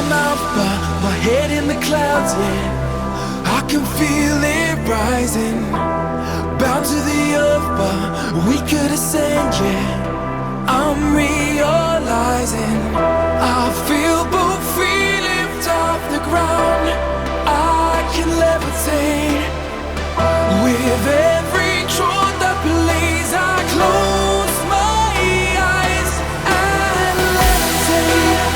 my mouth, but my head in the clouds, yeah. I can feel it rising, bound to the earth, but we could ascend, yeah. I'm realizing I feel both feet lift off the ground. I can levitate with every truth that plays. I close my eyes and levitate.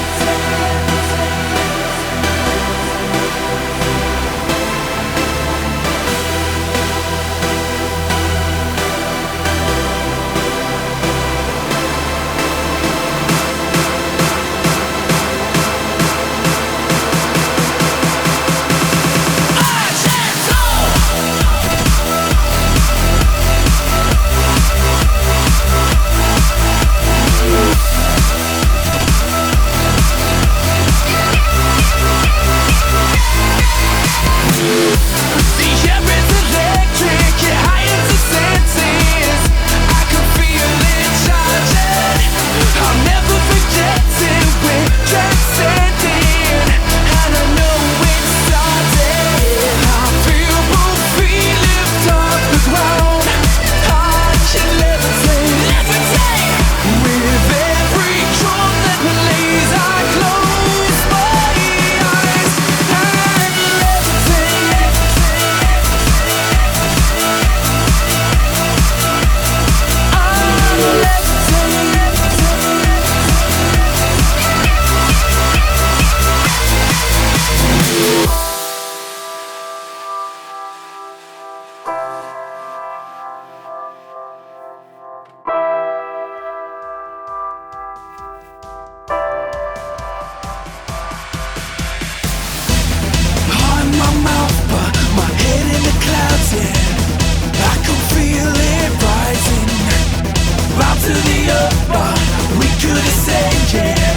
To the earth, but we could ascend, yeah.